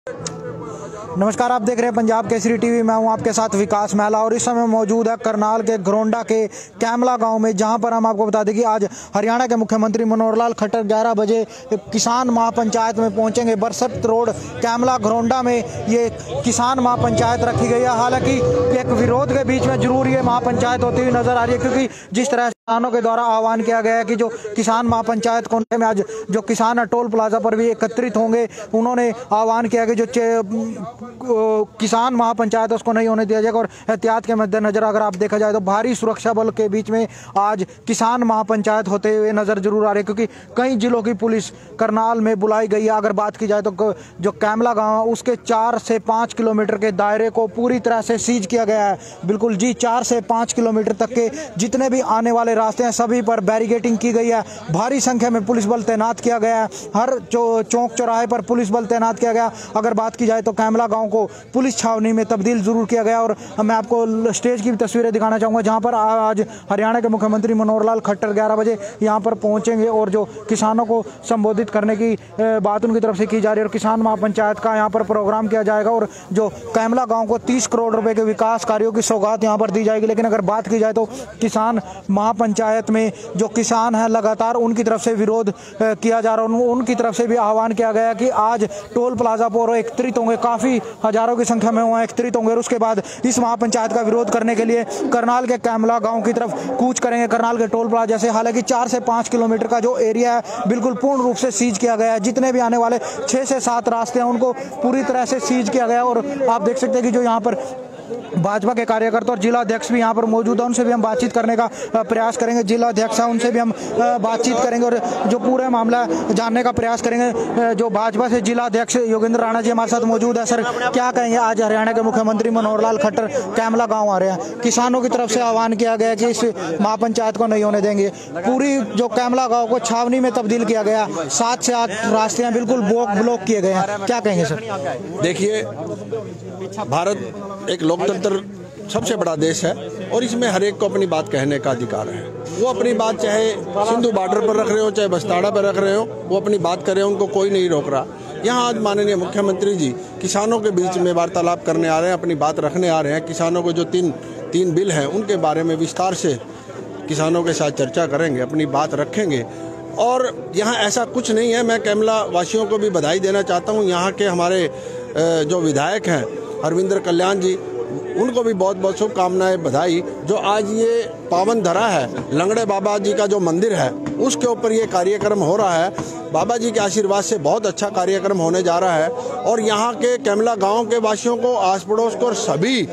नमस्कार, आप देख रहे हैं पंजाब केसरी टीवी। मैं हूं आपके साथ विकास महला और इस समय मौजूद है करनाल के घरोंडा के कैमला गांव में, जहां पर हम आपको बता दें कि आज हरियाणा के मुख्यमंत्री मनोहर लाल खट्टर 11 बजे किसान महापंचायत में पहुंचेंगे। बरसत रोड कैमला घरोंडा में ये किसान महापंचायत रखी गई है। हालांकि एक विरोध के बीच में जरूर ये महापंचायत होती हुई नजर आ रही है, क्योंकि जिस तरह किसानों के द्वारा आह्वान किया गया है कि जो किसान महापंचायत कोने में आज जो किसान टोल प्लाजा पर भी एकत्रित होंगे, उन्होंने आह्वान किया कि जो किसान महापंचायत उसको नहीं होने दिया जाएगा। और एहतियात के मद्देनजर अगर आप देखा जाए तो भारी सुरक्षा बल के बीच में आज किसान महापंचायत होते हुए नजर जरूर आ रहे हैं, क्योंकि कई जिलों की पुलिस करनाल में बुलाई गई है। अगर बात की जाए तो जो कैमला गांव उसके 4 से 5 किलोमीटर के दायरे को पूरी तरह से सीज किया गया है। बिल्कुल जी, 4 से 5 किलोमीटर तक के जितने भी आने वाले रास्ते हैं सभी पर बैरिकेडिंग की गई है। भारी संख्या में पुलिस बल तैनात किया गया है। हर चौक चौराहे पर पुलिस बल तैनात किया गया। अगर बात की जाए तो कैमला गांव को पुलिस छावनी में तब्दील जरूर किया गया। और मैं आपको स्टेज की भी तस्वीरें दिखाना चाहूँगा, जहाँ पर आज हरियाणा के मुख्यमंत्री मनोहर लाल खट्टर 11 बजे यहाँ पर पहुँचेंगे और जो किसानों को संबोधित करने की बात उनकी तरफ से की जा रही है। और किसान महापंचायत का यहाँ पर प्रोग्राम किया जाएगा और जो कैमला गाँव को 30 करोड़ रुपए के विकास कार्यों की सौगात यहाँ पर दी जाएगी। लेकिन अगर बात की जाए तो किसान महापंचायत में जो किसान हैं लगातार उनकी तरफ से विरोध किया जा रहा है। उनकी तरफ से भी आह्वान किया गया कि आज टोल प्लाजा पर एकत्रित होंगे, काफ़ी हजारों की संख्या में वहाँ एकत्रित होंगे और उसके बाद इस महापंचायत का विरोध करने के लिए करनाल के कैमला गांव की तरफ कूच करेंगे, करनाल के टोल प्लाजा से। हालांकि 4 से 5 किलोमीटर का जो एरिया है बिल्कुल पूर्ण रूप से सीज किया गया है। जितने भी आने वाले 6 से 7 रास्ते हैं उनको पूरी तरह से सीज किया गया। और आप देख सकते हैं कि जो यहाँ पर भाजपा के कार्यकर्ता और जिला अध्यक्ष भी यहाँ पर मौजूद है, उनसे भी हम बातचीत करने का प्रयास करेंगे। जिला अध्यक्ष है उनसे भी हम बातचीत करेंगे और जो पूरा मामला जानने का प्रयास करेंगे। जो भाजपा से जिला अध्यक्ष योगेंद्र राणा जी हमारे साथ मौजूद है। सर, क्या कहेंगे, आज हरियाणा के मुख्यमंत्री मनोहर लाल खट्टर कैमला गाँव आ रहे हैं, किसानों की तरफ से आह्वान किया गया कि इस महापंचायत को नहीं होने देंगे। पूरी जो कैमला गाँव को छावनी में तब्दील किया गया, 7 से 8 रास्ते हैं बिल्कुल ब्लॉक किए गए हैं, क्या कहेंगे सर? देखिए, भारत एक लोकतंत्र सबसे बड़ा देश है और इसमें हर एक को अपनी बात कहने का अधिकार है। वो अपनी बात चाहे सिंधु बॉर्डर पर रख रहे हो, चाहे बस्ताड़ा पर रख रहे हो, वो अपनी बात करें, उनको कोई नहीं रोक रहा। यहाँ आज माननीय मुख्यमंत्री जी किसानों के बीच में वार्तालाप करने आ रहे हैं, अपनी बात रखने आ रहे हैं। किसानों को जो तीन बिल हैं उनके बारे में विस्तार से किसानों के साथ चर्चा करेंगे, अपनी बात रखेंगे। और यहाँ ऐसा कुछ नहीं है। मैं कैमला वासियों को भी बधाई देना चाहता हूँ। यहाँ के हमारे जो विधायक हैं हरविंदर कल्याण जी, उनको भी बहुत बहुत शुभकामनाएं, बधाई। जो आज ये पावन धरा है, लंगड़े बाबा जी का जो मंदिर है उसके ऊपर ये कार्यक्रम हो रहा है। बाबा जी के आशीर्वाद से बहुत अच्छा कार्यक्रम होने जा रहा है। और यहाँ के कैमला गांव के वासियों को, आस पड़ोस को और सभी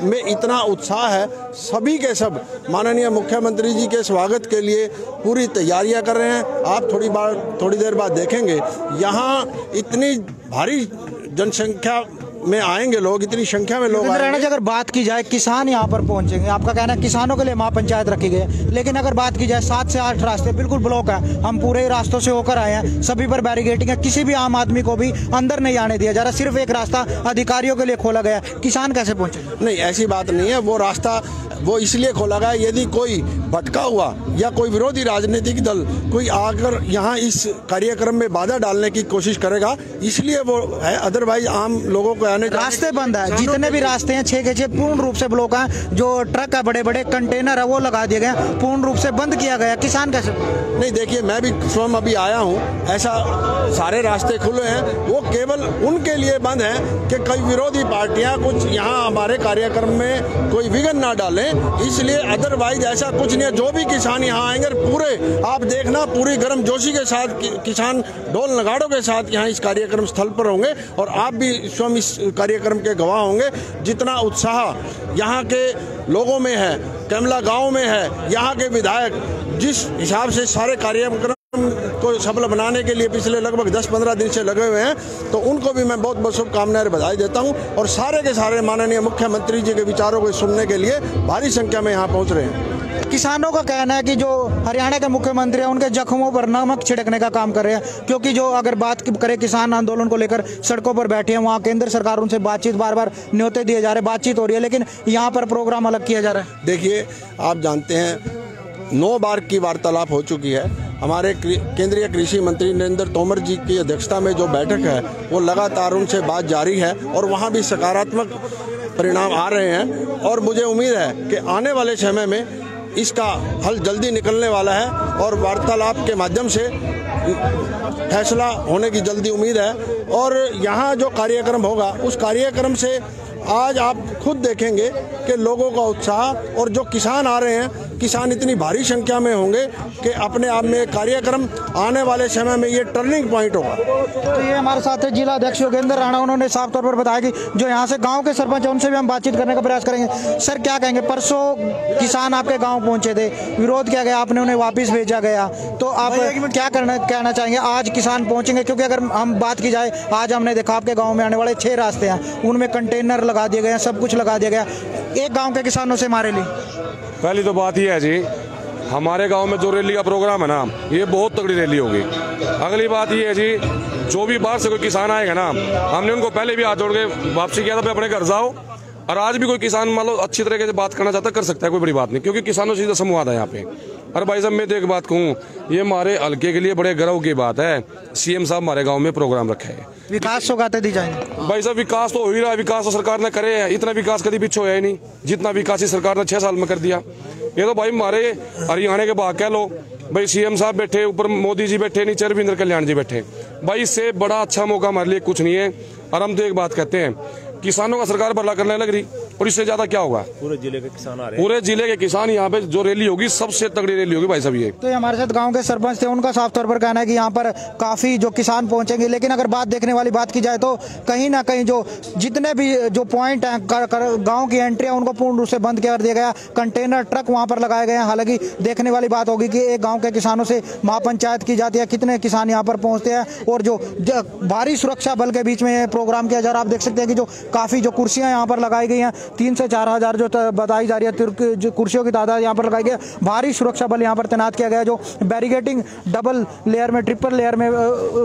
में इतना उत्साह है। सभी के सब माननीय मुख्यमंत्री जी के स्वागत के लिए पूरी तैयारियां कर रहे हैं। आप थोड़ी देर बाद देखेंगे यहाँ इतनी भारी जनसंख्या में आएंगे लोग, इतनी संख्या में लोग आएंगे। अगर बात की जाए किसान यहाँ पर पहुंचेंगे, आपका कहना है किसानों के लिए महापंचायत रखी गई है, लेकिन अगर बात की जाए 7 से 8 रास्ते बिल्कुल ब्लॉक है। हम पूरे रास्तों से होकर आए हैं, सभी पर बैरिकेडिंग है, किसी भी आम आदमी को भी अंदर नहीं आने दिया जा रहा। सिर्फ एक रास्ता अधिकारियों के लिए खोला गया। किसान कैसे पहुंचे? नहीं, ऐसी बात नहीं है। वो रास्ता वो इसलिए खोला गया, यदि कोई भटका हुआ या कोई विरोधी राजनीतिक दल कोई आकर यहाँ इस कार्यक्रम में बाधा डालने की कोशिश करेगा, इसलिए वो है। अदरवाइज आम लोगों को आने रास्ते बंद है। जितने भी रास्ते हैं 6 के 6 पूर्ण रूप से ब्लॉक हैं। जो ट्रक है, बड़े बड़े कंटेनर है, वो लगा दिए गए, पूर्ण रूप से बंद किया गया। किसान कैसे? नहीं, देखिए, मैं भी स्वयं अभी आया हूँ, ऐसा सारे रास्ते खुले हैं। वो केवल उनके लिए बंद है कि कई विरोधी पार्टियां कुछ यहाँ हमारे कार्यक्रम में कोई विघ्न ना डालें, इसलिए। अदरवाइज ऐसा कुछ नहीं है। जो भी किसान यहाँ आएंगे पूरे, आप देखना, पूरी गर्म जोशी के साथ किसान ढोल नगाड़ों के साथ यहाँ इस कार्यक्रम स्थल पर होंगे और आप भी स्वयं इस कार्यक्रम के गवाह होंगे। जितना उत्साह यहाँ के लोगों में है, कैमला गांव में है, यहाँ के विधायक जिस हिसाब से सारे कार्यक्रम को सफल बनाने के लिए पिछले लगभग 10-15 दिन से लगे हुए हैं, तो उनको भी मैं बहुत बहुत शुभकामनाएं और बधाई देता हूं। और सारे के सारे माननीय मुख्यमंत्री जी के विचारों को सुनने के लिए भारी संख्या में यहाँ पहुंच रहे हैं। किसानों का कहना है कि जो हरियाणा के मुख्यमंत्री हैं उनके जख्मों पर नमक छिड़कने का काम कर रहे हैं, क्योंकि जो अगर बात करें किसान आंदोलन को लेकर सड़कों पर बैठे हैं, वहाँ केंद्र सरकार उनसे बातचीत, बार बार न्योते दिए जा रहे, बातचीत हो रही है, लेकिन यहाँ पर प्रोग्राम अलग किया जा रहा है। देखिए, आप जानते हैं 9 बार की वार्तालाप हो चुकी है हमारे केंद्रीय कृषि मंत्री नरेंद्र तोमर जी की अध्यक्षता में जो बैठक है वो लगातार उनसे बात जारी है और वहाँ भी सकारात्मक परिणाम आ रहे हैं और मुझे उम्मीद है कि आने वाले समय में इसका हल जल्दी निकलने वाला है और वार्तालाप के माध्यम से फैसला होने की जल्दी उम्मीद है। और यहाँ जो कार्यक्रम होगा उस कार्यक्रम से आज आप खुद देखेंगे कि लोगों का उत्साह और जो किसान आ रहे हैं, किसान इतनी भारी संख्या में होंगे कि अपने आप में कार्यक्रम आने वाले समय में ये टर्निंग पॉइंट होगा। तो ये हमारे साथ है जिला अध्यक्ष योगेंद्र राणा, उन्होंने साफ तौर पर बताया कि जो यहाँ से गांव के सरपंच हैं उनसे भी हम बातचीत करने का प्रयास करेंगे। सर क्या कहेंगे, परसों किसान आपके गाँव पहुँचे थे, विरोध किया गया, आपने उन्हें वापस भेजा गया, तो आप क्या कहना चाहेंगे आज किसान पहुँचेंगे? क्योंकि अगर हम बात की जाए, आज हमने देखा आपके गाँव में आने वाले 6 रास्ते हैं, उनमें कंटेनर लगा दिए गए हैं, सब कुछ लगा दिया गया, एक गांव के किसानों से मारे ली। पहली तो बात यह है जी, हमारे गांव में जो रैली का प्रोग्राम है ना, ये बहुत तगड़ी रैली होगी। अगली बात ये है जी, जो भी बाहर से कोई किसान आएगा ना, हमने उनको पहले भी हाथ जोड़ के वापसी किया था, अपने घर जाओ। और आज भी कोई किसान मान लो अच्छी तरीके से बात करना चाहता कर सकता है, कोई बड़ी बात नहीं, क्योंकि किसानों से सीधा संवाद है यहाँ पे। और भाई साहब मैं तो एक बात कहूँ, ये हमारे हल्के के लिए बड़े गर्व की बात है, सीएम साहब हमारे गाँव में प्रोग्राम रखे है। विकास सौगातें दी जाएंगी भाई साहब, विकास तो हो ही रहा है, विकास तो सरकार ने करे है, इतना विकास कभी पीछे होया ही नहीं जितना विकास इस सरकार ने 6 साल में कर दिया। ये तो भाई हमारे हरियाणा के बाग कह लो भाई, सीएम साहब बैठे, ऊपर मोदी जी बैठे, नीचे रविंद्र कल्याण जी बैठे, भाई इससे बड़ा अच्छा मौका हमारे लिए कुछ नहीं है। और हम तो एक बात कहते हैं, किसानों का सरकार भला करने लग रही, और इससे ज्यादा क्या होगा? पूरे जिले के किसान आ रहे हैं, पूरे जिले के किसान यहाँ पे जो रैली होगी सबसे तगड़ी रैली होगी भाई साहब। ये तो हमारे साथ गांव के सरपंच थे, उनका साफ तौर पर कहना है कि यहाँ पर काफी जो किसान पहुंचेंगे, लेकिन अगर बात देखने वाली बात की जाए तो कहीं ना कहीं जो जितने भी जो पॉइंट हैं गाँव की एंट्री है उनको पूर्ण रूप से बंद कर दिया गया, कंटेनर ट्रक वहाँ पर लगाए गए हैं। हालांकि देखने वाली बात होगी कि एक गाँव के किसानों से महापंचायत की जाती है, कितने किसान यहाँ पर पहुँचते हैं, और जो भारी सुरक्षा बल के बीच में प्रोग्राम किया जा रहा है। आप देख सकते हैं कि जो काफी जो कुर्सियां यहाँ पर लगाई गई हैं, 3 से 4 हजार जो बताई जा रही है जो कुर्सियों की तादाद यहाँ पर लगाई गई है। भारी सुरक्षा बल यहाँ पर तैनात किया गया, जो बैरिकेटिंग डबल लेयर में, ट्रिपल लेयर में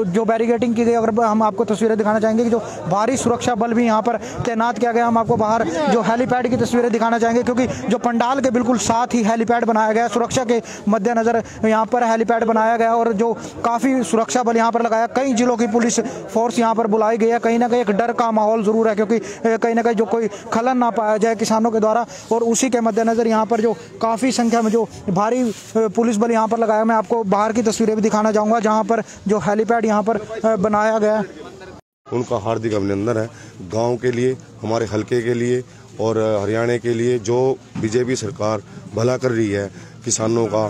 जो बैरिकेटिंग की गई। अगर हम आपको तस्वीरें दिखाना चाहेंगे कि जो भारी सुरक्षा बल भी यहाँ पर तैनात किया गया। हम आपको बाहर जो हेलीपैड की तस्वीरें दिखाना चाहेंगे, क्योंकि जो पंडाल के बिल्कुल साथ ही हेलीपैड बनाया गया, सुरक्षा के मद्देनजर यहाँ पर हेलीपैड बनाया गया और जो काफी सुरक्षा बल यहाँ पर लगाया। कई जिलों की पुलिस फोर्स यहाँ पर बुलाई गई है। कहीं ना कहीं एक डर का माहौल जरूर है, क्योंकि कहीं ना कहीं जो कोई खलन ना पाया जाए किसानों के द्वारा, और उसी के मद्देनजर यहाँ पर जो काफ़ी संख्या में जो भारी पुलिस बल यहाँ पर लगाया। मैं आपको बाहर की तस्वीरें भी दिखाना चाहूँगा, जहाँ पर जो हेलीपैड यहाँ पर बनाया गया। उनका हार्दिक अभिनंदन है गांव के लिए, हमारे हलके के लिए और हरियाणा के लिए। जो बीजेपी सरकार भला कर रही है किसानों का,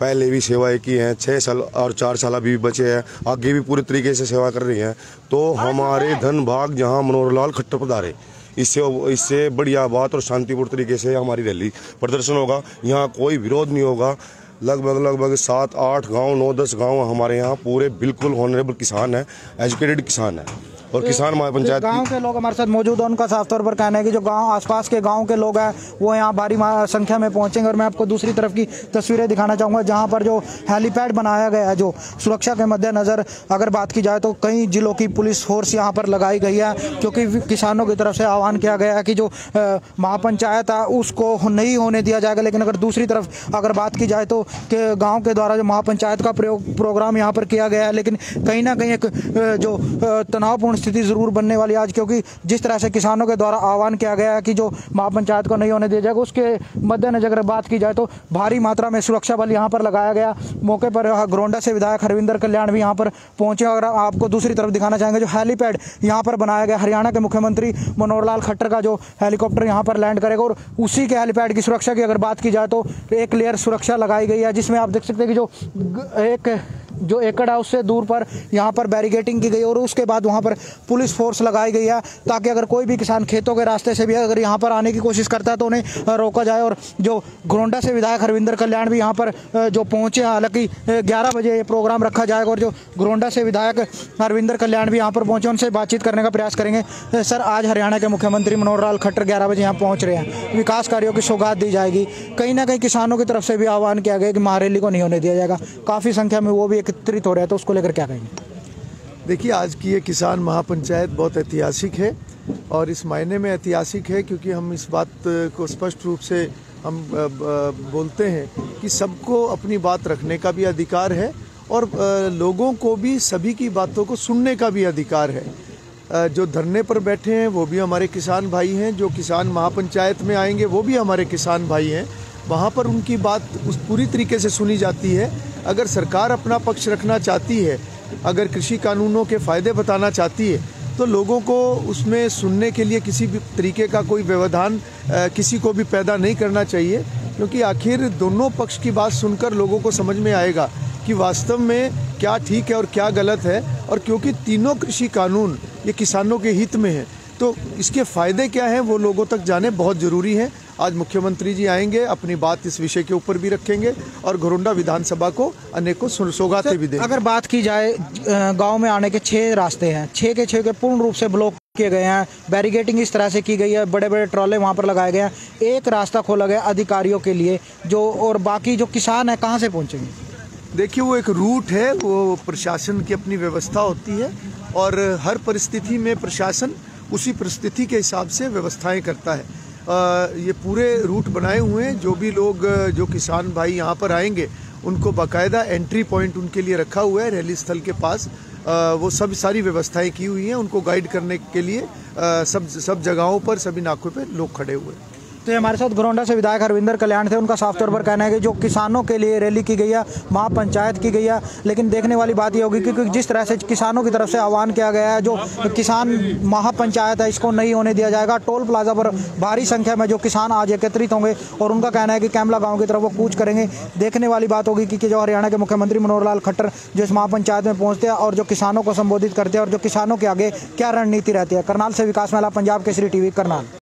पहले भी सेवाएं की हैं, 6 साल और 4 साल अभी बचे हैं, आगे भी पूरी तरीके से सेवा कर रही हैं। तो हमारे धन भाग जहां मनोहर लाल खट्टर पधारे, इससे बढ़िया बात और शांतिपूर्ण तरीके से हमारी रैली प्रदर्शन होगा। यहाँ कोई विरोध नहीं होगा। लगभग 7-8 गांव, 9-10 गांव हमारे यहाँ पूरे बिल्कुल ऑनरेबल किसान हैं, एजुकेटेड किसान हैं। और किसान महापंचायत गांव के लोग हमारे साथ मौजूद हैं, उनका साफ तौर पर कहना है कि जो गांव आसपास के गांव के लोग हैं वो यहाँ भारी संख्या में पहुंचेंगे। और मैं आपको दूसरी तरफ की तस्वीरें दिखाना चाहूँगा, जहां पर जो हेलीपैड बनाया गया है, जो सुरक्षा के मद्देनज़र अगर बात की जाए तो कई जिलों की पुलिस फोर्स यहाँ पर लगाई गई है, क्योंकि किसानों की तरफ से आह्वान किया गया है कि जो महापंचायत है उसको नहीं होने दिया जाएगा। लेकिन अगर दूसरी तरफ अगर बात की जाए तो गाँव के द्वारा जो महापंचायत का प्रोग्राम यहाँ पर किया गया है, लेकिन कहीं ना कहीं एक जो तनावपूर्ण स्थिति जरूर बनने वाली आज, क्योंकि जिस तरह से किसानों के द्वारा आह्वान किया गया है कि जो महापंचायत को नहीं होने दिया जाएगा, उसके मद्देनजर अगर बात की जाए तो भारी मात्रा में सुरक्षा बल यहाँ पर लगाया गया। मौके पर घरोंडा से विधायक रविंद्र कल्याण भी यहाँ पर पहुंचे। और आपको दूसरी तरफ दिखाना चाहेंगे जो हेलीपैड यहाँ पर बनाया गया, हरियाणा के मुख्यमंत्री मनोहर लाल खट्टर का जो हेलीकॉप्टर यहाँ पर लैंड करेगा, और उसी के हेलीपैड की सुरक्षा की अगर बात की जाए तो एक लेयर सुरक्षा लगाई गई है, जिसमें आप देख सकते हैं कि जो एकड़ है उससे दूर पर यहाँ पर बैरिकेटिंग की गई, और उसके बाद वहाँ पर पुलिस फोर्स लगाई गई है, ताकि अगर कोई भी किसान खेतों के रास्ते से भी अगर यहाँ पर आने की कोशिश करता है तो उन्हें रोका जाए। और जो घरोंडा से विधायक रविंद्र कल्याण भी यहाँ पर जो पहुँचे, हालांकि 11 बजे ये प्रोग्राम रखा जाएगा, और जो घरोंडा से विधायक रविंद्र कल्याण भी यहाँ पर पहुँचे, उनसे बातचीत करने का प्रयास करेंगे। सर, आज हरियाणा के मुख्यमंत्री मनोहर लाल खट्टर 11 बजे यहाँ पहुँच रहे हैं, विकास कार्यों की सौगात दी जाएगी। कहीं ना कहीं किसानों की तरफ से भी आह्वान किया गया कि महारैली को नहीं होने दिया जाएगा, काफ़ी संख्या में वो भी एकत्रित हो रहे हैं, तो उसको लेकर क्या कहेंगे? देखिए, आज की ये किसान महापंचायत बहुत ऐतिहासिक है, और इस मायने में ऐतिहासिक है क्योंकि हम इस बात को स्पष्ट रूप से हम बोलते हैं कि सबको अपनी बात रखने का भी अधिकार है और लोगों को भी सभी की बातों को सुनने का भी अधिकार है। जो धरने पर बैठे हैं वो भी हमारे किसान भाई हैं, जो किसान महापंचायत में आएंगे वो भी हमारे किसान भाई हैं। वहाँ पर उनकी बात उस पूरी तरीके से सुनी जाती है। अगर सरकार अपना पक्ष रखना चाहती है, अगर कृषि कानूनों के फ़ायदे बताना चाहती है, तो लोगों को उसमें सुनने के लिए किसी भी तरीके का कोई व्यवधान किसी को भी पैदा नहीं करना चाहिए, क्योंकि आखिर दोनों पक्ष की बात सुनकर लोगों को समझ में आएगा कि वास्तव में क्या ठीक है और क्या गलत है। और क्योंकि तीनों कृषि कानून ये किसानों के हित में हैं, तो इसके फ़ायदे क्या हैं वो लोगों तक जाने बहुत ज़रूरी है। आज मुख्यमंत्री जी आएंगे, अपनी बात इस विषय के ऊपर भी रखेंगे और घरोंडा विधानसभा को अनेकों सौगातें भी देंगे। अगर बात की जाए, गांव में आने के 6 रास्ते हैं, 6 के 6 पूर्ण रूप से ब्लॉक किए गए हैं, बैरिकेडिंग इस तरह से की गई है, बड़े बड़े ट्रॉले वहां पर लगाए गए हैं, एक रास्ता खोला गया अधिकारियों के लिए, जो और बाकी जो किसान है कहाँ से पहुँचेंगे? देखिए, वो एक रूट है, वो प्रशासन की अपनी व्यवस्था होती है और हर परिस्थिति में प्रशासन उसी परिस्थिति के हिसाब से व्यवस्थाएं करता है। ये पूरे रूट बनाए हुए हैं। जो भी लोग, जो किसान भाई यहाँ पर आएंगे, उनको बाकायदा एंट्री पॉइंट उनके लिए रखा हुआ है रैली स्थल के पास। वो सब सारी व्यवस्थाएं की हुई हैं। उनको गाइड करने के लिए सब जगहों पर, सभी नाकों पर लोग खड़े हुए हैं। तो हमारे साथ घरोंडा से विधायक हरविंदर कल्याण थे। उनका साफ तौर पर कहना है कि जो किसानों के लिए रैली की गई है, महापंचायत की गई है, लेकिन देखने वाली बात ये होगी कि जिस तरह से किसानों की तरफ से आह्वान किया गया है, जो किसान महापंचायत है इसको नहीं होने दिया जाएगा। टोल प्लाजा पर भारी संख्या में जो किसान आज एकत्रित होंगे और उनका कहना है कि कैमला गाँव की तरफ वो कूच करेंगे। देखने वाली बात होगी कि जो हरियाणा के मुख्यमंत्री मनोहर लाल खट्टर जो इस महापंचायत में पहुँचते हैं और जो किसानों को संबोधित करते हैं और जो किसानों के आगे क्या रणनीति रहती है। करनाल से विकास महला, पंजाब केसरी टीवी, करनाल।